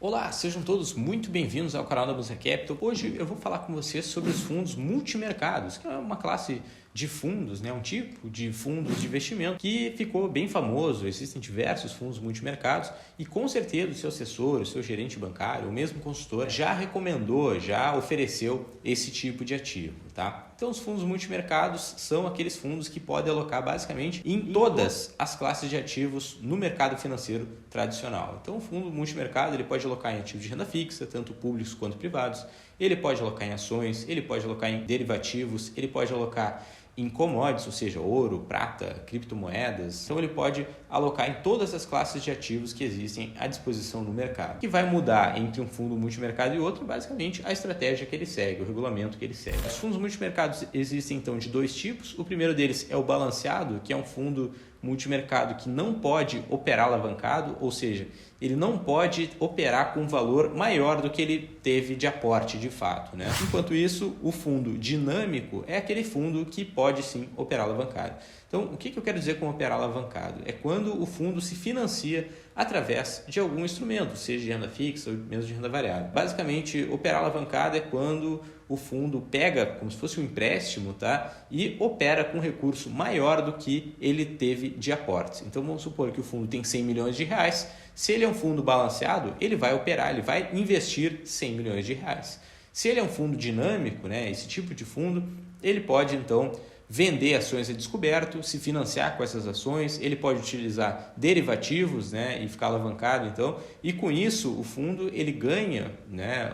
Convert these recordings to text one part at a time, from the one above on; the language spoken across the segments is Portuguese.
Olá, sejam todos muito bem-vindos ao canal da Bolsa Capital. Hoje eu vou falar com vocês sobre os fundos multimercados, que é uma classe de fundos, um tipo de fundos de investimento que ficou bem famoso. Existem diversos fundos multimercados e com certeza o seu assessor, o seu gerente bancário, o mesmo consultor já recomendou, já ofereceu esse tipo de ativo, tá? Então os fundos multimercados são aqueles fundos que podem alocar basicamente em todas as classes de ativos no mercado financeiro tradicional. Então o fundo multimercado ele pode alocar em ativos de renda fixa, tanto públicos quanto privados, ele pode alocar em ações, ele pode alocar em derivativos, ele pode alocar em commodities, ou seja, ouro, prata, criptomoedas. Então ele pode alocar em todas as classes de ativos que existem à disposição no mercado. O que vai mudar entre um fundo multimercado e outro, basicamente, a estratégia que ele segue, o regulamento que ele segue. Os fundos multimercados existem então de dois tipos. O primeiro deles é o balanceado, que é um fundo multimercado que não pode operar alavancado, ou seja, ele não pode operar com um valor maior do que ele teve de aporte de fato, né? Enquanto isso, o fundo dinâmico é aquele fundo que pode sim operar alavancado. Então, o que eu quero dizer com operar alavancado? É quando o fundo se financia através de algum instrumento, seja de renda fixa ou mesmo de renda variável. Basicamente, operar alavancado é quando o fundo pega como se fosse um empréstimo, tá? E opera com recurso maior do que ele teve de aportes. Então, vamos supor que o fundo tem 100 milhões de reais. Se ele é um fundo balanceado, ele vai operar, ele vai investir 100 milhões de reais. Se ele é um fundo dinâmico, esse tipo de fundo, ele pode então vender ações a descoberto, se financiar com essas ações, ele pode utilizar derivativos e ficar alavancado então, e com isso o fundo ele ganha,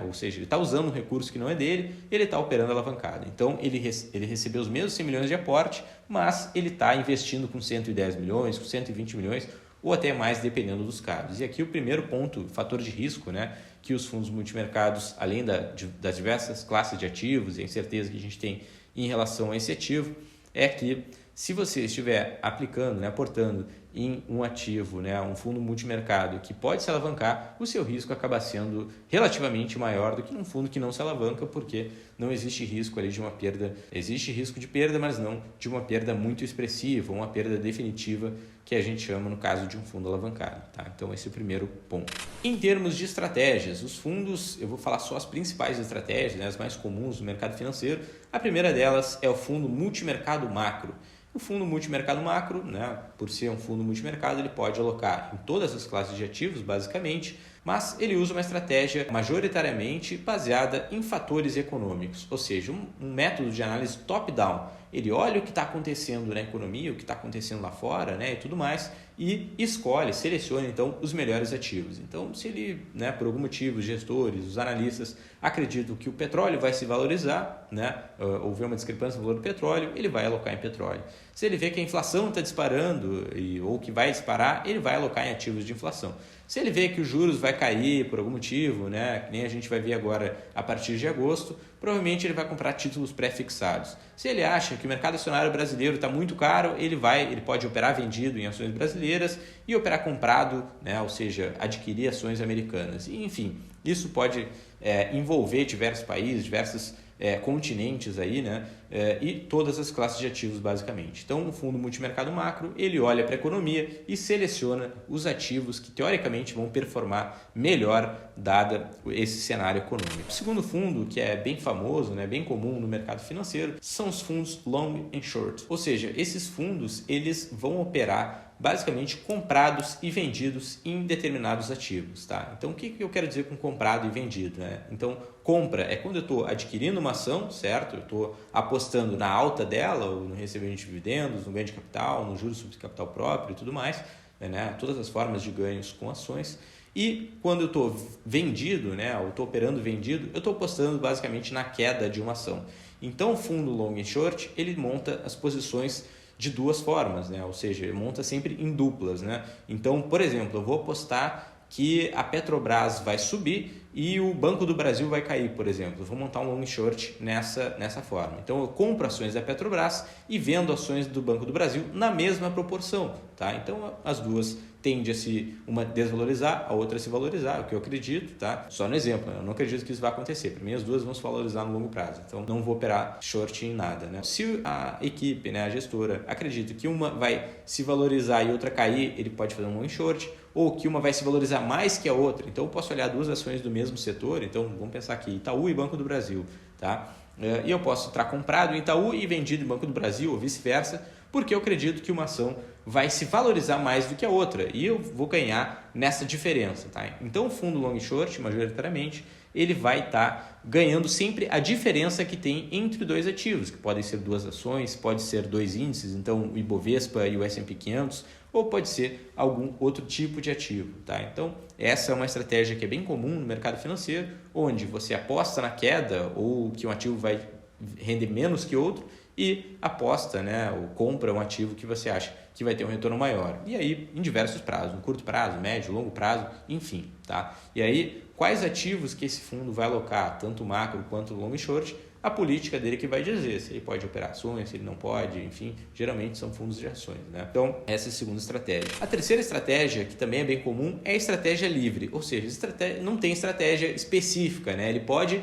ou seja, ele está usando um recurso que não é dele, ele está operando alavancado. Então ele recebeu os mesmos 100 milhões de aporte, mas ele está investindo com 110 milhões, com 120 milhões, ou até mais, dependendo dos casos. E aqui o primeiro ponto, fator de risco, que os fundos multimercados, além das diversas classes de ativos e a incerteza que a gente tem em relação a esse ativo, é que se você estiver aplicando, aportando em um ativo, um fundo multimercado que pode se alavancar, o seu risco acaba sendo relativamente maior do que num fundo que não se alavanca, porque não existe risco ali de uma perda. Existe risco de perda, mas não de uma perda muito expressiva, uma perda definitiva, que a gente chama no caso de um fundo alavancado. Tá? Então esse é o primeiro ponto. Em termos de estratégias, os fundos, eu vou falar só as principais estratégias, as mais comuns no mercado financeiro. A primeira delas é o fundo multimercado macro. O fundo multimercado macro, por ser um fundo multimercado, ele pode alocar em todas as classes de ativos, basicamente, mas ele usa uma estratégia majoritariamente baseada em fatores econômicos, ou seja, um método de análise top-down. Ele olha o que está acontecendo na economia, o que está acontecendo lá fora e tudo mais, e escolhe, seleciona então os melhores ativos. Então, se ele, por algum motivo, os gestores, os analistas acreditam que o petróleo vai se valorizar, houver uma discrepância no valor do petróleo, ele vai alocar em petróleo. Se ele vê que a inflação está disparando ou que vai disparar, ele vai alocar em ativos de inflação. Se ele vê que os juros vai cair por algum motivo, que nem a gente vai ver agora a partir de agosto, provavelmente ele vai comprar títulos pré-fixados. Se ele acha que o mercado acionário brasileiro está muito caro, ele pode operar vendido em ações brasileiras e operar comprado, ou seja, adquirir ações americanas. E, enfim, isso pode envolver diversos países, diversos continentes aí, e todas as classes de ativos basicamente. Então, o fundo multimercado macro, ele olha para a economia e seleciona os ativos que teoricamente vão performar melhor dada esse cenário econômico. O segundo fundo, que é bem famoso, bem comum no mercado financeiro, são os fundos long and short. Ou seja, esses fundos, eles vão operar basicamente comprados e vendidos em determinados ativos, tá? Então, o que eu quero dizer com comprado e vendido, Então, compra é quando eu estou adquirindo uma ação, certo? Eu estou apostando na alta dela, ou no recebimento de dividendos, no ganho de capital, no juros sobre capital próprio e tudo mais, todas as formas de ganhos com ações. E quando eu estou vendido, ou estou operando vendido, eu estou apostando basicamente na queda de uma ação. Então, o fundo long e short, ele monta as posições de duas formas, ou seja, ele monta sempre em duplas. Então, por exemplo, eu vou apostar que a Petrobras vai subir e o Banco do Brasil vai cair, por exemplo. Eu vou montar um long short nessa forma. Então, eu compro ações da Petrobras e vendo ações do Banco do Brasil na mesma proporção. Tá? Então, as duas tendem a uma desvalorizar, a outra a se valorizar, é o que eu acredito. Tá? Só no exemplo, eu não acredito que isso vai acontecer. Para mim, as duas vão se valorizar no longo prazo. Então, não vou operar short em nada. Se a equipe, a gestora, acredita que uma vai se valorizar e outra cair, ele pode fazer um long short. ou que uma vai se valorizar mais que a outra. Então, eu posso olhar duas ações do mesmo setor. Então, vamos pensar aqui, Itaú e Banco do Brasil. Tá? E eu posso estar comprado em Itaú e vendido em Banco do Brasil, ou vice-versa, porque eu acredito que uma ação vai se valorizar mais do que a outra e eu vou ganhar nessa diferença. Tá? Então, o fundo long short, majoritariamente, ele vai estar ganhando sempre a diferença que tem entre dois ativos, que podem ser duas ações, pode ser dois índices, então o Ibovespa e o S&P 500, ou pode ser algum outro tipo de ativo. Tá? Então, essa é uma estratégia que é bem comum no mercado financeiro, onde você aposta na queda ou que um ativo vai render menos que outro e aposta, né, ou compra um ativo que você acha que vai ter um retorno maior. E aí, em diversos prazos, no curto prazo, médio, longo prazo, enfim. Tá? E aí, quais ativos que esse fundo vai alocar, tanto macro quanto long e short, a política dele que vai dizer se ele pode operar ações, se ele não pode, enfim, geralmente são fundos de ações. Né? Então, essa é a segunda estratégia. A terceira estratégia, que também é bem comum, é a estratégia livre, ou seja, não tem estratégia específica, né? Ele pode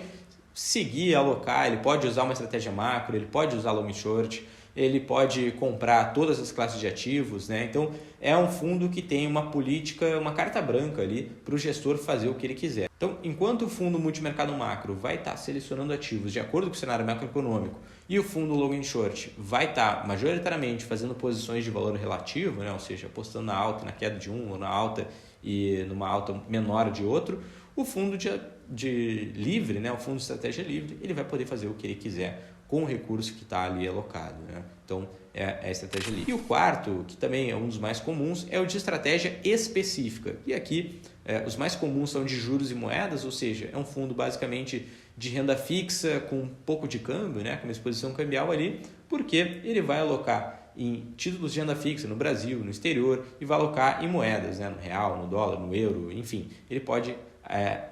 seguir, alocar, ele pode usar uma estratégia macro, ele pode usar long e short, ele pode comprar todas as classes de ativos, né? Então, é um fundo que tem uma política, uma carta branca ali para o gestor fazer o que ele quiser. Então, enquanto o fundo multimercado macro vai estar selecionando ativos de acordo com o cenário macroeconômico e o fundo long and short vai estar majoritariamente fazendo posições de valor relativo, né? Ou seja, apostando na alta, na queda de um ou na alta e numa alta menor de outro, o fundo de livre, né? O fundo de estratégia livre, ele vai poder fazer o que ele quiser com o recurso que está ali alocado. Né? Então, é a estratégia livre. E o quarto, que também é um dos mais comuns, é o de estratégia específica. E aqui, os mais comuns são de juros e moedas, ou seja, é um fundo basicamente de renda fixa com um pouco de câmbio, né? Com uma exposição cambial ali, porque ele vai alocar em títulos de renda fixa no Brasil, no exterior, e vai alocar em moedas, né? No real, no dólar, no euro, enfim. Ele pode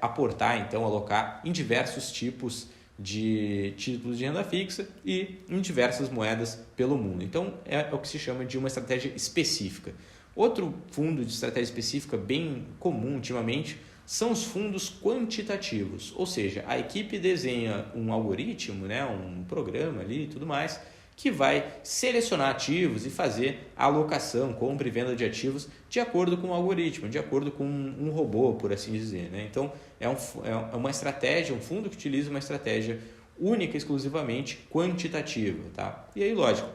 aportar, então, alocar em diversos tipos de títulos de renda fixa e em diversas moedas pelo mundo. Então, é o que se chama de uma estratégia específica. Outro fundo de estratégia específica bem comum ultimamente são os fundos quantitativos, ou seja, a equipe desenha um algoritmo, né, um programa ali e tudo mais, que vai selecionar ativos e fazer a alocação, compra e venda de ativos de acordo com o algoritmo, de acordo com um robô, por assim dizer. Né? Então, é uma estratégia, um fundo que utiliza uma estratégia única, exclusivamente quantitativa. Tá? E aí, lógico,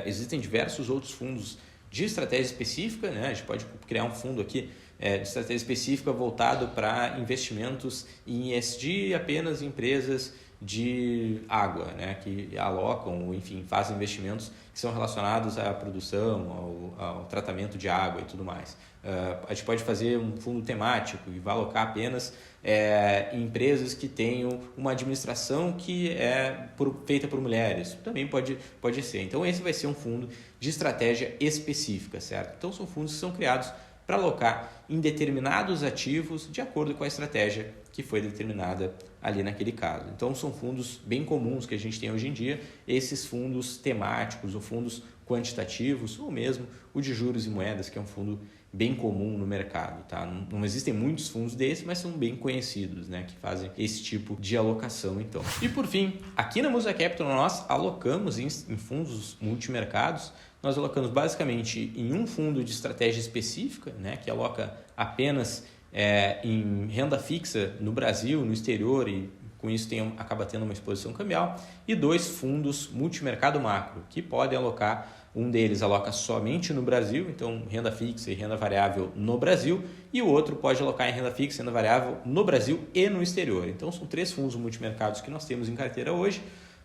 existem diversos outros fundos de estratégia específica, né? A gente pode criar um fundo aqui de estratégia específica voltado para investimentos em ESG, apenas em empresas de água, né, que alocam, ou enfim, fazem investimentos que são relacionados à produção, ao tratamento de água e tudo mais. A gente pode fazer um fundo temático e vai alocar apenas em empresas que tenham uma administração que é feita por mulheres. Também pode ser. Então, esse vai ser um fundo de estratégia específica, certo? Então, são fundos que são criados para alocar em determinados ativos de acordo com a estratégia que foi determinada ali naquele caso. Então, são fundos bem comuns que a gente tem hoje em dia, esses fundos temáticos ou fundos quantitativos, ou mesmo o de juros e moedas, que é um fundo bem comum no mercado. Tá? Não existem muitos fundos desses, mas são bem conhecidos, né, que fazem esse tipo de alocação. Então. E por fim, aqui na Musa Capital nós alocamos em fundos multimercados. Nós alocamos basicamente em um fundo de estratégia específica, né, que aloca apenas em renda fixa no Brasil, no exterior, e com isso acaba tendo uma exposição cambial, e dois fundos multimercado macro, que podem alocar, um deles aloca somente no Brasil, então renda fixa e renda variável no Brasil, e o outro pode alocar em renda fixa e renda variável no Brasil e no exterior. Então são três fundos multimercados que nós temos em carteira hoje.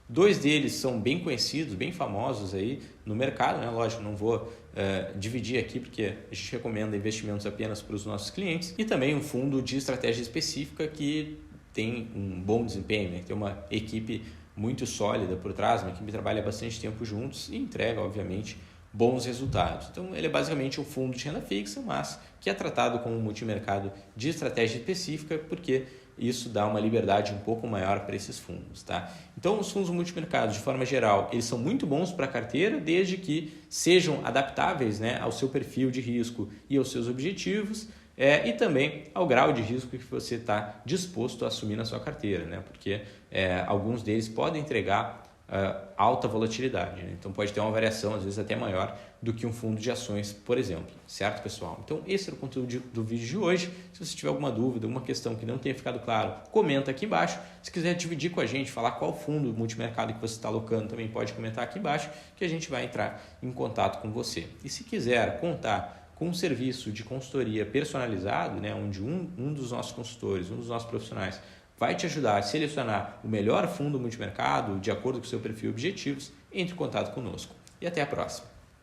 Dois deles são bem conhecidos, bem famosos aí no mercado, né? Lógico, não vou dividir aqui porque a gente recomenda investimentos apenas para os nossos clientes, e também um fundo de estratégia específica que tem um bom desempenho, né? Tem uma equipe muito sólida por trás, uma equipe que trabalha bastante tempo juntos e entrega, obviamente, bons resultados. Então, ele é basicamente um fundo de renda fixa, mas que é tratado como um multimercado de estratégia específica, porque isso dá uma liberdade um pouco maior para esses fundos. Tá? Então, os fundos multimercados, de forma geral, eles são muito bons para a carteira, desde que sejam adaptáveis, né, ao seu perfil de risco e aos seus objetivos, e também ao grau de risco que você está disposto a assumir na sua carteira, né? Porque alguns deles podem entregar alta volatilidade, né? Então pode ter uma variação às vezes até maior do que um fundo de ações, por exemplo, certo, pessoal? Então esse era o conteúdo do vídeo de hoje. Se você tiver alguma dúvida, alguma questão que não tenha ficado claro, comenta aqui embaixo. Se quiser dividir com a gente, falar qual fundo multimercado que você está alocando, também pode comentar aqui embaixo, que a gente vai entrar em contato com você. E se quiser contar com um serviço de consultoria personalizado, né, onde um dos nossos consultores, um dos nossos profissionais vai te ajudar a selecionar o melhor fundo multimercado de acordo com o seu perfil e objetivos, entre em contato conosco. E até a próxima.